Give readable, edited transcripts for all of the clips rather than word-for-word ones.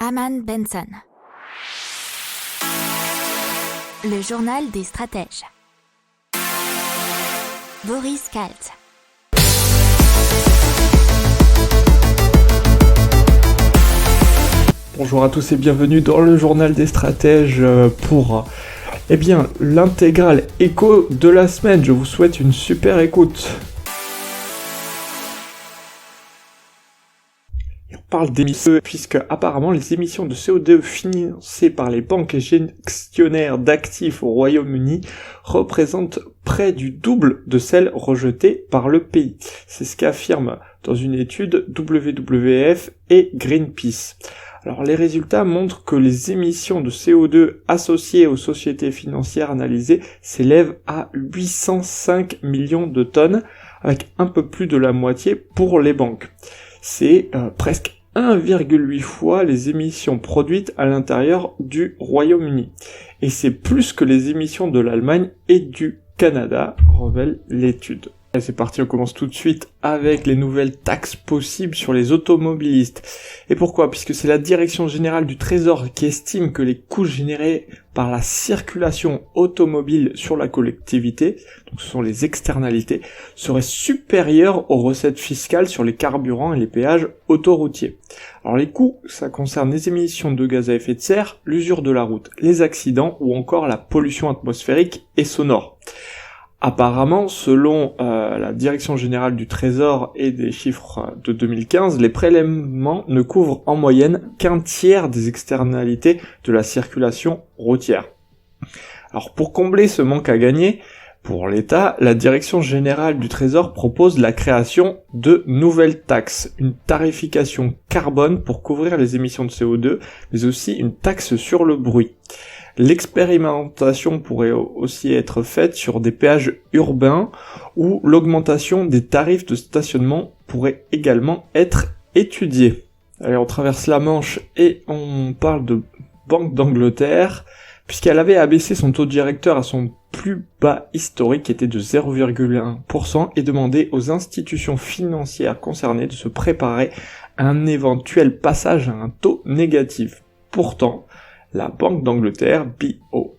Aman Benson. Le journal des stratèges. Boris Kalt. Bonjour à tous et bienvenue dans le journal des stratèges pour l'intégrale écho de la semaine. Je vous souhaite une super écoute. On parle d'émissions puisque apparemment les émissions de CO2 financées par les banques et gestionnaires d'actifs au Royaume-Uni représentent près du double de celles rejetées par le pays. C'est ce qu'affirment dans une étude WWF et Greenpeace. Alors les résultats montrent que les émissions de CO2 associées aux sociétés financières analysées s'élèvent à 805 millions de tonnes, avec un peu plus de la moitié pour les banques. C'est presque 1,8 fois les émissions produites à l'intérieur du Royaume-Uni. Et c'est plus que les émissions de l'Allemagne et du Canada, révèle l'étude. Et c'est parti, on commence tout de suite avec les nouvelles taxes possibles sur les automobilistes. Et pourquoi ? Puisque c'est la Direction Générale du Trésor qui estime que les coûts générés par la circulation automobile sur la collectivité, donc ce sont les externalités, seraient supérieurs aux recettes fiscales sur les carburants et les péages autoroutiers. Alors les coûts, ça concerne les émissions de gaz à effet de serre, l'usure de la route, les accidents ou encore la pollution atmosphérique et sonore. Apparemment, selon la Direction Générale du Trésor et des chiffres de 2015, les prélèvements ne couvrent en moyenne qu'un tiers des externalités de la circulation routière. Alors pour combler ce manque à gagner, pour l'État, la Direction Générale du Trésor propose la création de nouvelles taxes, une tarification carbone pour couvrir les émissions de CO2, mais aussi une taxe sur le bruit. L'expérimentation pourrait aussi être faite sur des péages urbains où l'augmentation des tarifs de stationnement pourrait également être étudiée. Allez, on traverse la Manche et on parle de Banque d'Angleterre, puisqu'elle avait abaissé son taux directeur à son plus bas historique qui était de 0,1% et demandé aux institutions financières concernées de se préparer à un éventuel passage à un taux négatif. Pourtant, la Banque d'Angleterre, BOE,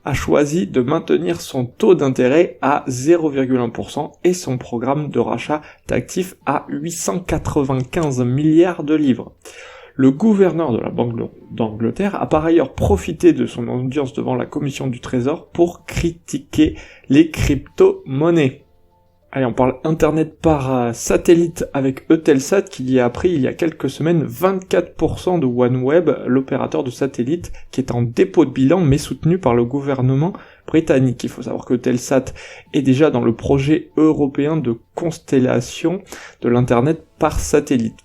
a choisi de maintenir son taux d'intérêt à 0,1% et son programme de rachat d'actifs à 895 milliards de livres. Le gouverneur de la Banque d'Angleterre a par ailleurs profité de son audience devant la Commission du Trésor pour critiquer les crypto-monnaies. Allez, on parle Internet par satellite avec Eutelsat qui a appris il y a quelques semaines 24% de OneWeb, l'opérateur de satellite qui est en dépôt de bilan mais soutenu par le gouvernement britannique. Il faut savoir que Eutelsat est déjà dans le projet européen de constellation de l'Internet par satellite.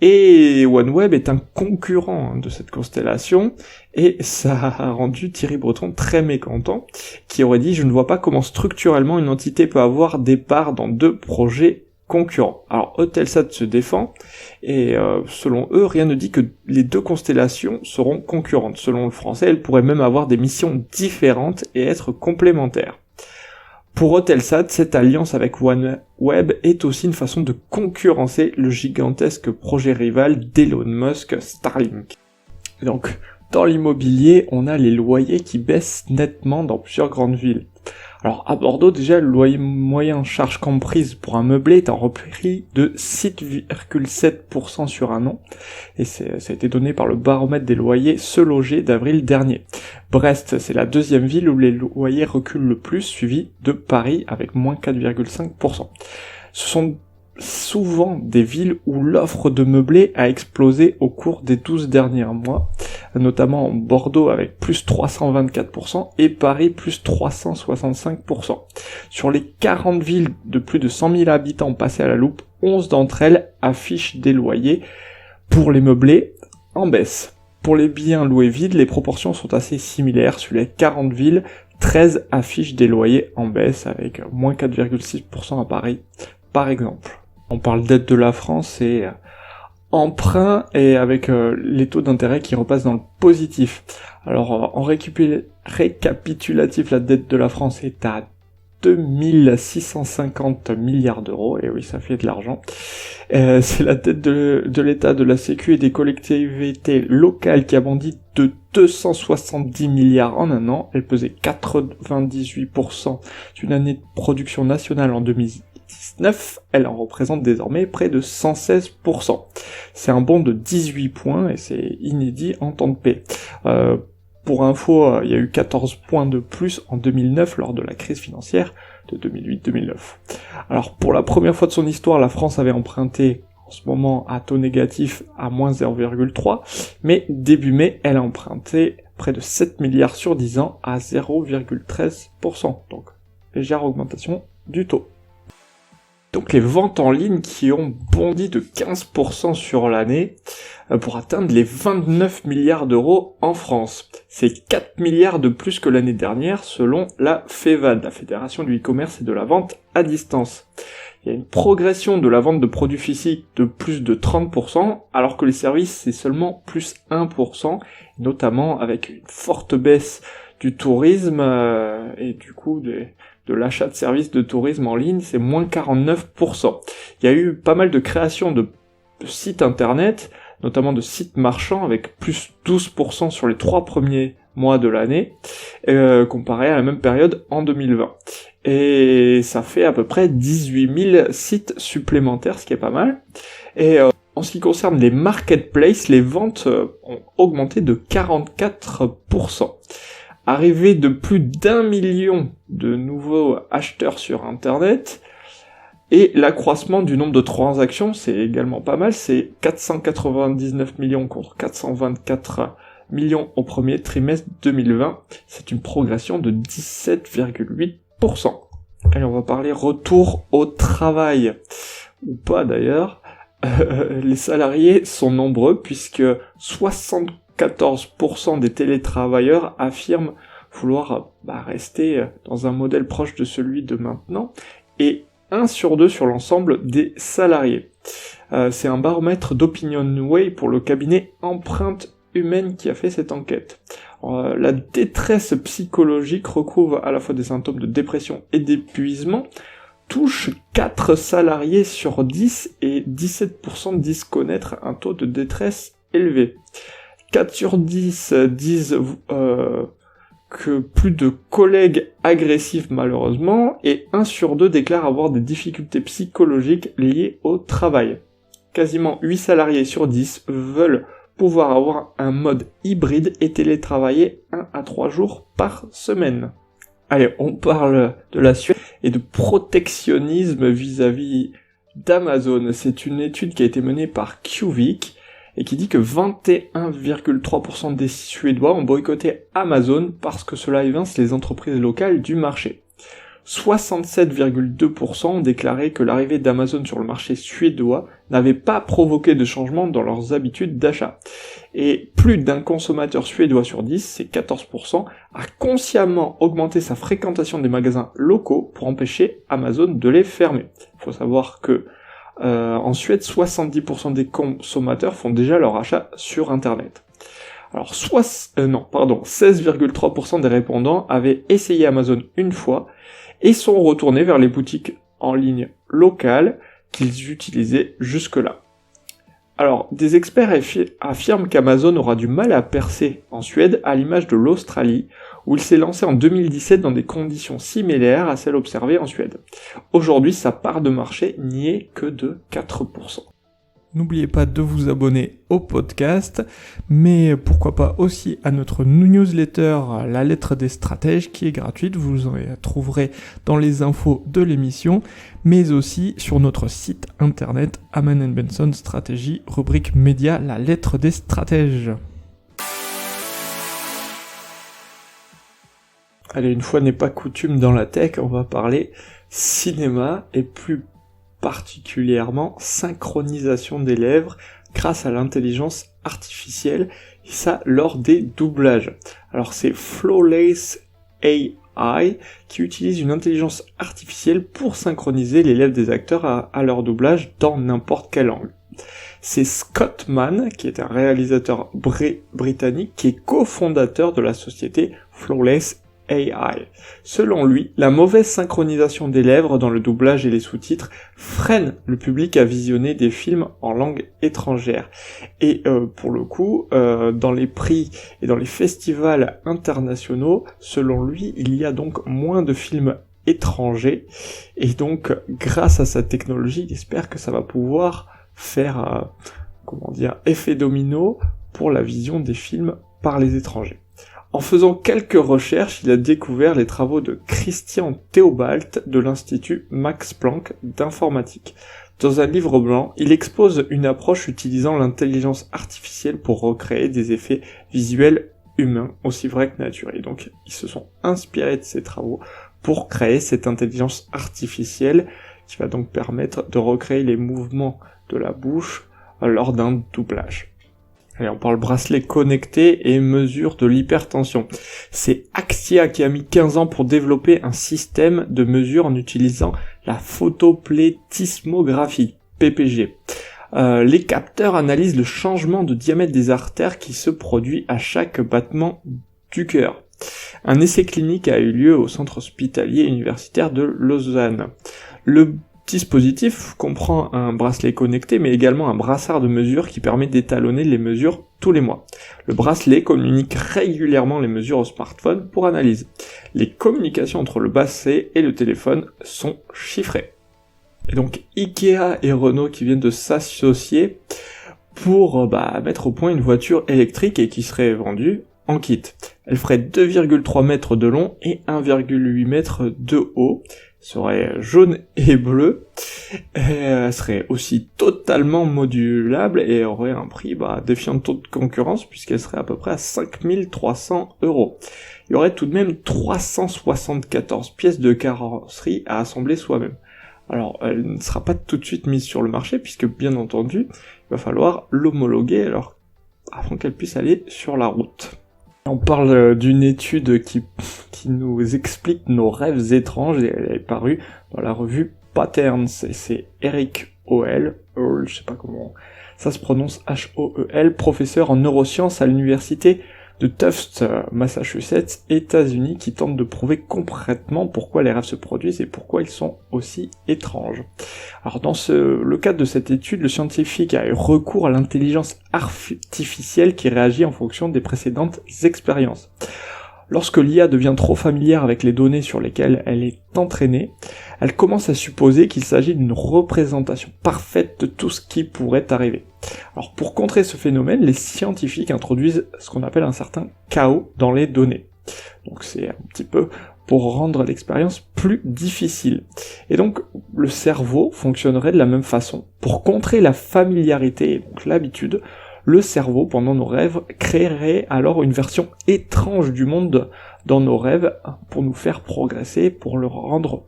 Et OneWeb est un concurrent de cette constellation, et ça a rendu Thierry Breton très mécontent, qui aurait dit « Je ne vois pas comment structurellement une entité peut avoir des parts dans deux projets concurrents ». Alors Eutelsat se défend, et selon eux, rien ne dit que les deux constellations seront concurrentes. Selon le français, elles pourraient même avoir des missions différentes et être complémentaires. Pour Eutelsat, cette alliance avec OneWeb est aussi une façon de concurrencer le gigantesque projet rival d'Elon Musk, Starlink. Donc, dans l'immobilier, on a les loyers qui baissent nettement dans plusieurs grandes villes. Alors, à Bordeaux, déjà, le loyer moyen charge comprise pour un meublé est en repli de 6,7% sur un an, et ça a été donné par le baromètre des loyers Se Loger d'avril dernier. Brest, c'est la deuxième ville où les loyers reculent le plus, suivi de Paris avec moins 4,5%. Ce sont souvent des villes où l'offre de meublés a explosé au cours des 12 derniers mois, notamment Bordeaux avec plus 324% et Paris plus 365%. Sur les 40 villes de plus de 100 000 habitants passées à la loupe, 11 d'entre elles affichent des loyers pour les meublés en baisse. Pour les biens loués vides, les proportions sont assez similaires. Sur les 40 villes, 13 affichent des loyers en baisse avec moins 4,6% à Paris, par exemple. On parle d'aide de la France et emprunt et avec les taux d'intérêt qui repassent dans le positif. Alors en récapitulatif, la dette de la France est à 2650 milliards d'euros, et oui, ça fait de l'argent. C'est la dette de l'État, de la Sécu et des collectivités locales qui a bondi de 270 milliards en un an. Elle pesait 98% d'une année de production nationale en 2019. Elle en représente désormais près de 116%. C'est un bond de 18 points et c'est inédit en temps de paix. Pour info, il y a eu 14 points de plus en 2009 lors de la crise financière de 2008-2009. Alors pour la première fois de son histoire, la France avait emprunté en ce moment à taux négatif à moins 0,3, mais début mai, elle a emprunté près de 7 milliards sur 10 ans à 0,13%, donc légère augmentation du taux. Donc les ventes en ligne qui ont bondi de 15% sur l'année pour atteindre les 29 milliards d'euros en France. C'est 4 milliards de plus que l'année dernière selon la FEVAD, la Fédération du e-commerce et de la vente à distance. Il y a une progression de la vente de produits physiques de plus de 30%, alors que les services c'est seulement plus 1%, notamment avec une forte baisse du tourisme et du coup de l'achat de services de tourisme en ligne, c'est moins 49%. Il y a eu pas mal de créations de sites internet, notamment de sites marchands, avec plus 12% sur les 3 premiers mois de l'année, comparé à la même période en 2020. Et ça fait à peu près 18 000 sites supplémentaires, ce qui est pas mal. Et en ce qui concerne les marketplaces, les ventes ont augmenté de 44%. Arrivée de plus d'1 million de nouveaux acheteurs sur Internet, et l'accroissement du nombre de transactions, c'est également pas mal, c'est 499 millions contre 424 millions au premier trimestre 2020, c'est une progression de 17,8%. Allez, on va parler retour au travail, ou pas d'ailleurs. Les salariés sont nombreux puisque 74% des télétravailleurs affirment vouloir rester dans un modèle proche de celui de maintenant, et 1 sur 2 sur l'ensemble des salariés. C'est un baromètre d'OpinionWay pour le cabinet Empreinte Humaine qui a fait cette enquête. La détresse psychologique recouvre à la fois des symptômes de dépression et d'épuisement, touche 4 salariés sur 10 et 17% disent connaître un taux de détresse élevé. 4 sur 10 disent que plus de collègues agressifs malheureusement, et 1 sur 2 déclarent avoir des difficultés psychologiques liées au travail. Quasiment 8 salariés sur 10 veulent pouvoir avoir un mode hybride et télétravailler 1 à 3 jours par semaine. Allez, on parle de la Suède et de protectionnisme vis-à-vis d'Amazon. C'est une étude qui a été menée par QVIC et qui dit que 21,3% des Suédois ont boycotté Amazon parce que cela évince les entreprises locales du marché. 67,2% ont déclaré que l'arrivée d'Amazon sur le marché suédois n'avait pas provoqué de changement dans leurs habitudes d'achat. Et plus d'un consommateur suédois sur 10, c'est 14%, a consciemment augmenté sa fréquentation des magasins locaux pour empêcher Amazon de les fermer. Il faut savoir que en Suède, 70% des consommateurs font déjà leur achat sur Internet. Alors 16,3% des répondants avaient essayé Amazon une fois et sont retournés vers les boutiques en ligne locales qu'ils utilisaient jusque-là. Alors, des experts affirment qu'Amazon aura du mal à percer en Suède à l'image de l'Australie, où il s'est lancé en 2017 dans des conditions similaires à celles observées en Suède. Aujourd'hui, sa part de marché n'y est que de 4%. N'oubliez pas de vous abonner au podcast, mais pourquoi pas aussi à notre newsletter La Lettre des Stratèges qui est gratuite, vous en trouverez dans les infos de l'émission, mais aussi sur notre site internet Aman & Benson Stratégie, rubrique média La Lettre des Stratèges. Allez, une fois n'est pas coutume dans la tech, on va parler cinéma et plus particulièrement synchronisation des lèvres grâce à l'intelligence artificielle, et ça lors des doublages. Alors c'est Flawless AI qui utilise une intelligence artificielle pour synchroniser les lèvres des acteurs à leur doublage dans n'importe quel angle. C'est Scott Mann, qui est un réalisateur britannique, qui est cofondateur de la société Flawless AI. Selon lui, la mauvaise synchronisation des lèvres dans le doublage et les sous-titres freine le public à visionner des films en langue étrangère. Et pour le coup, dans les prix et dans les festivals internationaux, selon lui, il y a donc moins de films étrangers, et donc grâce à sa technologie, il espère que ça va pouvoir faire effet domino pour la vision des films par les étrangers. En faisant quelques recherches, il a découvert les travaux de Christian Theobald de l'Institut Max Planck d'informatique. Dans un livre blanc, il expose une approche utilisant l'intelligence artificielle pour recréer des effets visuels humains aussi vrais que naturels. Donc ils se sont inspirés de ces travaux pour créer cette intelligence artificielle qui va donc permettre de recréer les mouvements de la bouche lors d'un doublage. Allez, on parle bracelet connecté et mesure de l'hypertension. C'est Axia qui a mis 15 ans pour développer un système de mesure en utilisant la photoplétismographie, PPG. Les capteurs analysent le changement de diamètre des artères qui se produit à chaque battement du cœur. Un essai clinique a eu lieu au centre hospitalier universitaire de Lausanne. Le dispositif comprend un bracelet connecté, mais également un brassard de mesure qui permet d'étalonner les mesures tous les mois. Le bracelet communique régulièrement les mesures au smartphone pour analyse. Les communications entre le bracelet et le téléphone sont chiffrées. Et donc Ikea et Renault qui viennent de s'associer pour mettre au point une voiture électrique et qui serait vendue en kit. Elle ferait 2,3 mètres de long et 1,8 mètres de haut, serait jaune et bleu, et elle serait aussi totalement modulable et aurait un prix défiant toute concurrence puisqu'elle serait à peu près à 5300 €. Il y aurait tout de même 374 pièces de carrosserie à assembler soi-même. Alors, elle ne sera pas tout de suite mise sur le marché puisque, bien entendu, il va falloir l'homologuer avant qu'elle puisse aller sur la route. On parle d'une étude qui nous explique nos rêves étranges et elle est parue dans la revue Patterns et c'est Eric Hoel, je sais pas comment ça se prononce, H-O-E-L, professeur en neurosciences à l'université de Tufts, Massachusetts, États-Unis, qui tente de prouver concrètement pourquoi les rêves se produisent et pourquoi ils sont aussi étranges. Alors dans le cadre de cette étude, le scientifique a eu recours à l'intelligence artificielle qui réagit en fonction des précédentes expériences. Lorsque l'IA devient trop familière avec les données sur lesquelles elle est entraînée, elle commence à supposer qu'il s'agit d'une représentation parfaite de tout ce qui pourrait arriver. Alors pour contrer ce phénomène, les scientifiques introduisent ce qu'on appelle un certain chaos dans les données. Donc c'est un petit peu pour rendre l'expérience plus difficile. Et donc le cerveau fonctionnerait de la même façon. Pour contrer la familiarité et donc l'habitude, le cerveau, pendant nos rêves, créerait alors une version étrange du monde dans nos rêves pour nous faire progresser, pour le rendre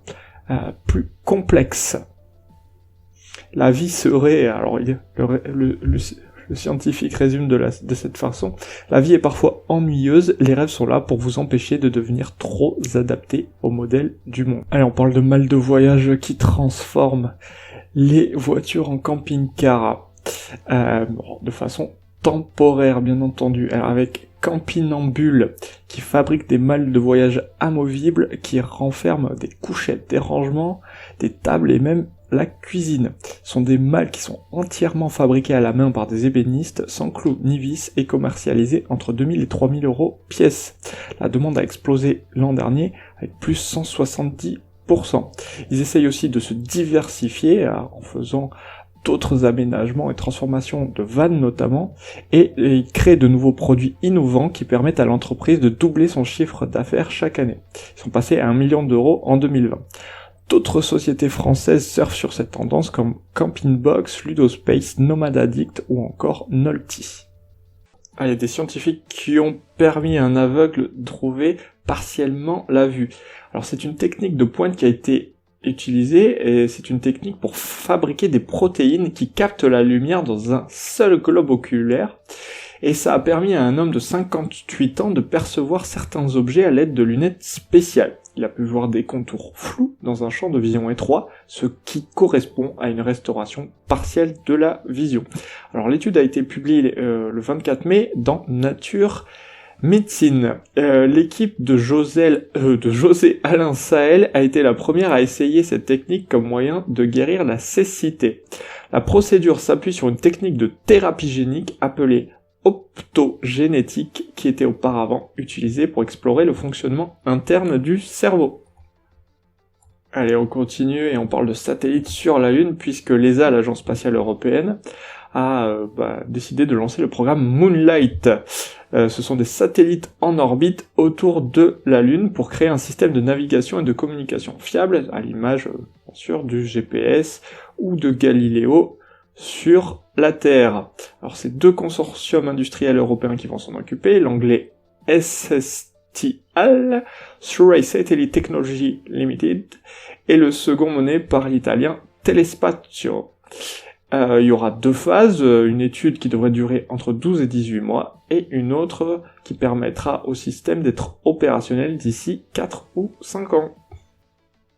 plus complexe. La vie serait, alors le scientifique résume de cette façon, la vie est parfois ennuyeuse, les rêves sont là pour vous empêcher de devenir trop adaptés au modèle du monde. Allez, on parle de mal de voyage qui transforme les voitures en camping-car. De façon temporaire bien entendu, alors avec Campinambule qui fabrique des malles de voyage amovibles qui renferment des couchettes, des rangements, des tables et même la cuisine. Ce sont des malles qui sont entièrement fabriquées à la main par des ébénistes, sans clous ni vis et commercialisées entre 2000 et 3000 € pièce. La demande a explosé l'an dernier avec plus 170%. Ils essayent aussi de se diversifier en faisant d'autres aménagements et transformations de vannes notamment, et ils créent de nouveaux produits innovants qui permettent à l'entreprise de doubler son chiffre d'affaires chaque année. Ils sont passés à 1 million d'euros en 2020. D'autres sociétés françaises surfent sur cette tendance comme Camping Box, Ludospace, Nomad Addict ou encore Nolty. Il y a des scientifiques qui ont permis à un aveugle de trouver partiellement la vue. Alors c'est une technique de pointe qui a été utilisée et c'est une technique pour fabriquer des protéines qui captent la lumière dans un seul globe oculaire et ça a permis à un homme de 58 ans de percevoir certains objets à l'aide de lunettes spéciales. Il a pu voir des contours flous dans un champ de vision étroit, ce qui correspond à une restauration partielle de la vision. Alors l'étude a été publiée le 24 mai dans Nature Médecine. L'équipe de José Alain Sahel a été la première à essayer cette technique comme moyen de guérir la cécité. La procédure s'appuie sur une technique de thérapie génique appelée optogénétique qui était auparavant utilisée pour explorer le fonctionnement interne du cerveau. Allez, on continue et on parle de satellites sur la Lune puisque l'ESA, l'Agence spatiale européenne, a décidé de lancer le programme Moonlight. Ce sont des satellites en orbite autour de la Lune pour créer un système de navigation et de communication fiable, à l'image, bien sûr, du GPS ou de Galileo sur la Terre. Alors, c'est 2 consortiums industriels européens qui vont s'en occuper, l'anglais SSTL, Surrey Satellite Technology Limited, et le second mené par l'italien Telespazio. Il y aura 2 phases, une étude qui devrait durer entre 12 et 18 mois, et une autre qui permettra au système d'être opérationnel d'ici 4 ou 5 ans.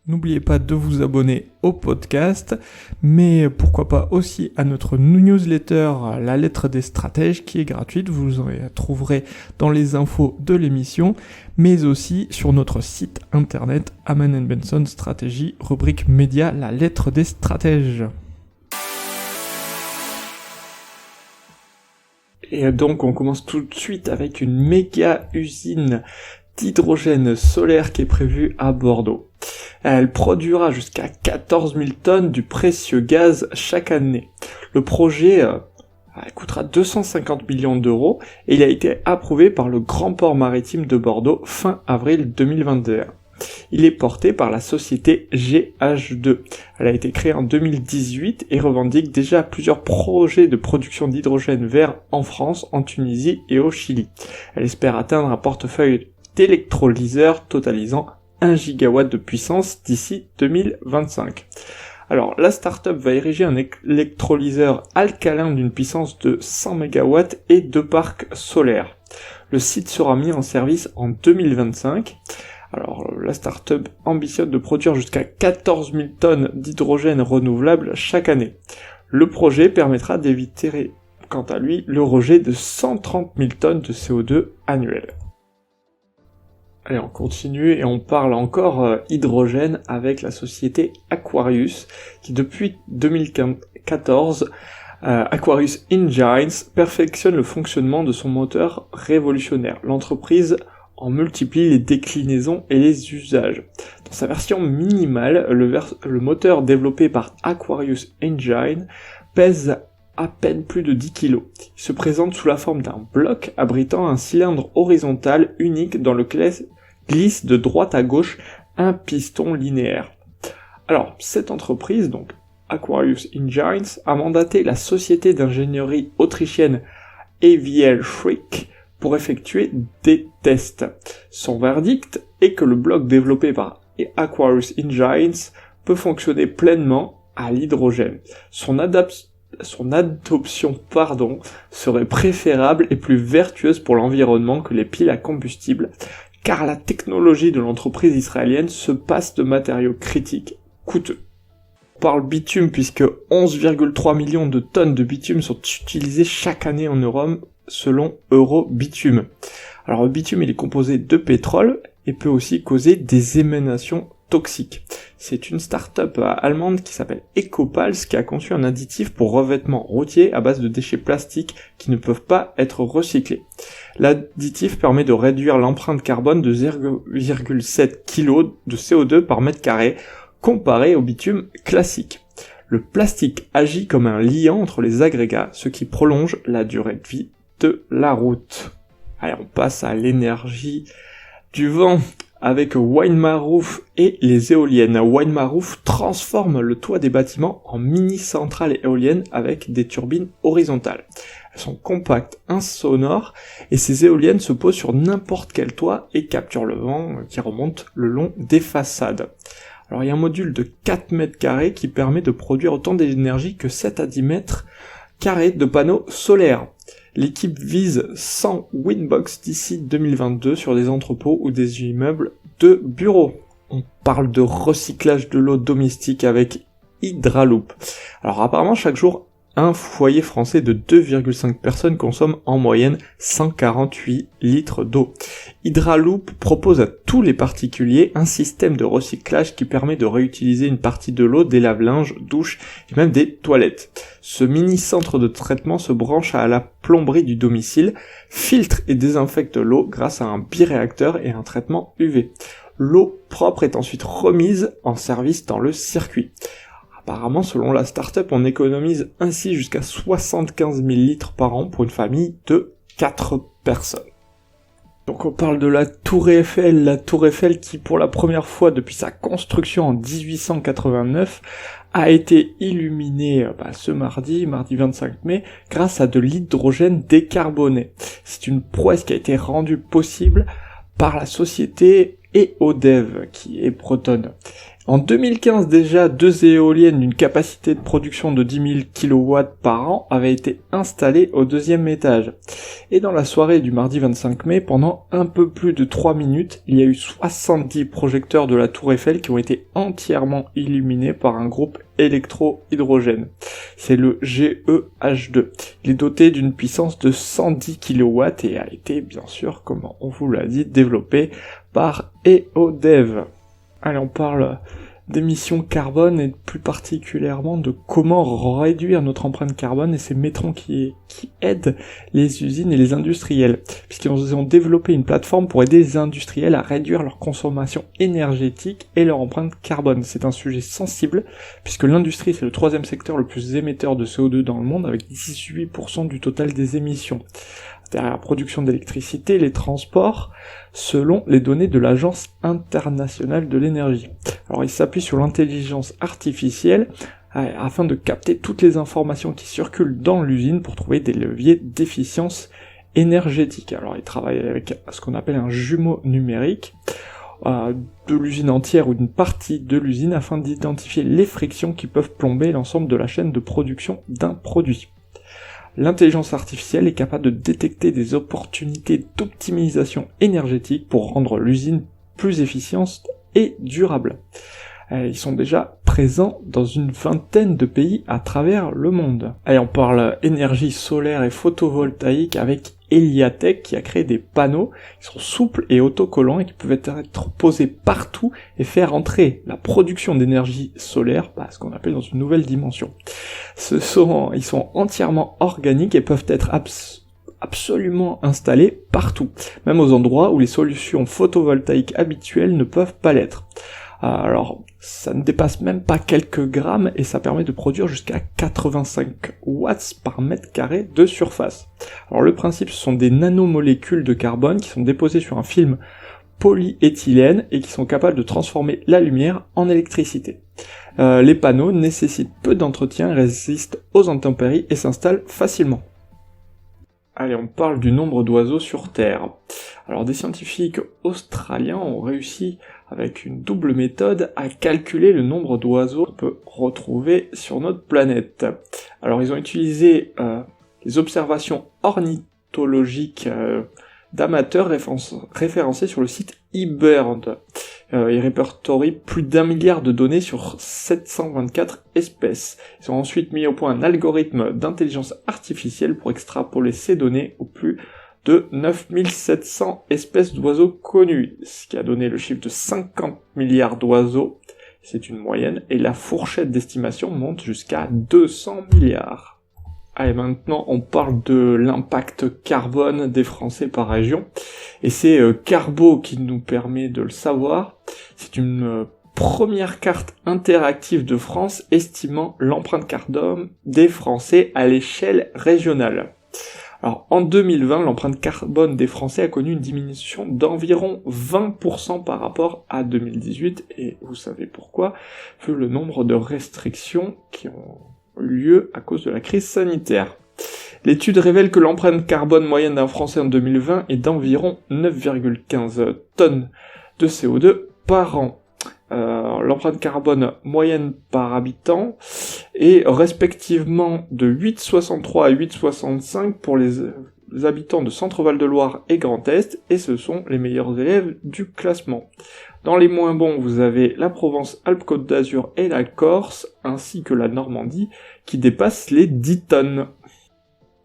N'oubliez pas de vous abonner au podcast, mais pourquoi pas aussi à notre newsletter La Lettre des Stratèges qui est gratuite, vous en trouverez dans les infos de l'émission, mais aussi sur notre site internet Aman & Benson Stratégie, rubrique média La Lettre des Stratèges. Et donc on commence tout de suite avec une méga usine d'hydrogène solaire qui est prévue à Bordeaux. Elle produira jusqu'à 14 000 tonnes du précieux gaz chaque année. Le projet coûtera 250 millions d'euros et il a été approuvé par le Grand Port Maritime de Bordeaux fin avril 2021. Il est porté par la société GH2. Elle a été créée en 2018 et revendique déjà plusieurs projets de production d'hydrogène vert en France, en Tunisie et au Chili. Elle espère atteindre un portefeuille d'électrolyseurs totalisant 1 gigawatt de puissance d'ici 2025. Alors, la start-up va ériger un électrolyseur alcalin d'une puissance de 100 MW et 2 parcs solaires. Le site sera mis en service en 2025. Alors, la start-up ambitionne de produire jusqu'à 14 000 tonnes d'hydrogène renouvelable chaque année. Le projet permettra d'éviter, quant à lui, le rejet de 130 000 tonnes de CO2 annuel. Allez, on continue et on parle encore hydrogène avec la société Aquarius, qui depuis 2014, Aquarius Engines perfectionne le fonctionnement de son moteur révolutionnaire. L'entreprise en multiplie les déclinaisons et les usages. Dans sa version minimale, le moteur développé par Aquarius Engine pèse à peine plus de 10 kg. Il se présente sous la forme d'un bloc abritant un cylindre horizontal unique dans lequel glisse de droite à gauche un piston linéaire. Alors, cette entreprise, donc Aquarius Engines, a mandaté la société d'ingénierie autrichienne AVL Schrick pour effectuer des tests. Son verdict est que le bloc développé par Aquarius Engines peut fonctionner pleinement à l'hydrogène. Son adoption serait préférable et plus vertueuse pour l'environnement que les piles à combustible, car la technologie de l'entreprise israélienne se passe de matériaux critiques coûteux. On parle bitume puisque 11,3 millions de tonnes de bitume sont utilisées chaque année en Europe selon Eurobitume. Alors le bitume il est composé de pétrole et peut aussi causer des émanations toxiques. C'est une start-up allemande qui s'appelle Ecopals qui a conçu un additif pour revêtement routier à base de déchets plastiques qui ne peuvent pas être recyclés. L'additif permet de réduire l'empreinte carbone de 0,7 kg de CO2 par mètre carré comparé au bitume classique. Le plastique agit comme un liant entre les agrégats, ce qui prolonge la durée de vie de la route. Allez, on passe à l'énergie du vent avec Windmarouf et les éoliennes. Windmarouf transforme le toit des bâtiments en mini-centrales éoliennes avec des turbines horizontales. Elles sont compactes, insonores, et ces éoliennes se posent sur n'importe quel toit et capturent le vent qui remonte le long des façades. Alors il y a un module de 4 mètres carrés qui permet de produire autant d'énergie que 7 à 10 mètres carrés de panneaux solaires. L'équipe vise 100 Windbox d'ici 2022 sur des entrepôts ou des immeubles de bureaux. On parle de recyclage de l'eau domestique avec Hydraloop. Alors apparemment chaque jour, un foyer français de 2,5 personnes consomme en moyenne 148 litres d'eau. Hydraloop propose à tous les particuliers un système de recyclage qui permet de réutiliser une partie de l'eau des lave-linges, douches et même des toilettes. Ce mini-centre de traitement se branche à la plomberie du domicile, filtre et désinfecte l'eau grâce à un biréacteur et un traitement UV. L'eau propre est ensuite remise en service dans le circuit. Apparemment, selon la start-up, on économise ainsi jusqu'à 75 000 litres par an pour une famille de 4 personnes. Donc on parle de la Tour Eiffel qui pour la première fois depuis sa construction en 1889 a été illuminée ce mardi 25 mai, grâce à de l'hydrogène décarboné. C'est une prouesse qui a été rendue possible par la société EODEV, qui est bretonne. En 2015 déjà, 2 éoliennes d'une capacité de production de 10 000 kW par an avaient été installées au 2e étage. Et dans la soirée du mardi 25 mai, pendant un peu plus de 3 minutes, il y a eu 70 projecteurs de la Tour Eiffel qui ont été entièrement illuminés par un groupe électro-hydrogène. C'est le GEH2. Il est doté d'une puissance de 110 kW et a été, bien sûr, comme on vous l'a dit, développé par EODEV. Allez, on parle d'émissions carbone et plus particulièrement de comment réduire notre empreinte carbone, et c'est Metron qui aide les usines et les industriels, puisqu'ils ont développé une plateforme pour aider les industriels à réduire leur consommation énergétique et leur empreinte carbone. C'est un sujet sensible, puisque l'industrie c'est le 3e secteur le plus émetteur de CO2 dans le monde, avec 18% du total des émissions. Derrière la production d'électricité, les transports, selon les données de l'Agence internationale de l'énergie. Alors il s'appuie sur l'intelligence artificielle afin de capter toutes les informations qui circulent dans l'usine pour trouver des leviers d'efficience énergétique. Alors il travaille avec ce qu'on appelle un jumeau numérique de l'usine entière ou d'une partie de l'usine afin d'identifier les frictions qui peuvent plomber l'ensemble de la chaîne de production d'un produit. L'intelligence artificielle est capable de détecter des opportunités d'optimisation énergétique pour rendre l'usine plus efficiente et durable. Ils sont déjà présents dans une vingtaine de pays à travers le monde. Allez, on parle énergie solaire et photovoltaïque avec Eliatech qui a créé des panneaux qui sont souples et autocollants et qui peuvent être posés partout et faire entrer la production d'énergie solaire, ce qu'on appelle dans une nouvelle dimension. Ils sont entièrement organiques et peuvent être absolument installés partout, même aux endroits où les solutions photovoltaïques habituelles ne peuvent pas l'être. Alors, ça ne dépasse même pas quelques grammes et ça permet de produire jusqu'à 85 watts par mètre carré de surface. Alors le principe, ce sont des nanomolécules de carbone qui sont déposées sur un film polyéthylène et qui sont capables de transformer la lumière en électricité. Les panneaux nécessitent peu d'entretien, résistent aux intempéries et s'installent facilement. Allez, on parle du nombre d'oiseaux sur Terre. Alors des scientifiques australiens ont réussi avec une double méthode à calculer le nombre d'oiseaux qu'on peut retrouver sur notre planète. Alors ils ont utilisé les observations ornithologiques d'amateurs référencés sur le site eBird. Ils répertorient plus d'1 milliard de données sur 724 espèces. Ils ont ensuite mis au point un algorithme d'intelligence artificielle pour extrapoler ces données aux plus de 9700 espèces d'oiseaux connues, ce qui a donné le chiffre de 50 milliards d'oiseaux. C'est une moyenne, et la fourchette d'estimation monte jusqu'à 200 milliards. Allez, maintenant on parle de l'impact carbone des Français par région, et c'est Carbo qui nous permet de le savoir. C'est une première carte interactive de France estimant l'empreinte carbone des Français à l'échelle régionale. Alors en 2020, l'empreinte carbone des Français a connu une diminution d'environ 20% par rapport à 2018, et vous savez pourquoi, vu le nombre de restrictions qui ont lieu à cause de la crise sanitaire. L'étude révèle que l'empreinte carbone moyenne d'un Français en 2020 est d'environ 9,15 tonnes de CO2 par an. L'empreinte carbone moyenne par habitant est respectivement de 8,63 à 8,65 pour les habitants de Centre-Val de Loire et Grand Est, et ce sont les meilleurs élèves du classement. Dans les moins bons, vous avez la Provence-Alpes-Côte d'Azur et la Corse, ainsi que la Normandie, qui dépassent les 10 tonnes.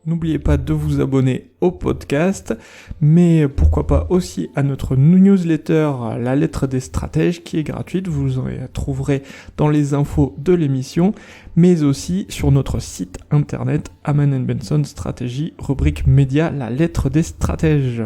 N'oubliez pas de vous abonner au podcast, mais pourquoi pas aussi à notre newsletter La Lettre des Stratèges, qui est gratuite, vous en trouverez dans les infos de l'émission, mais aussi sur notre site internet Aman & Benson Stratégie, rubrique média La Lettre des Stratèges.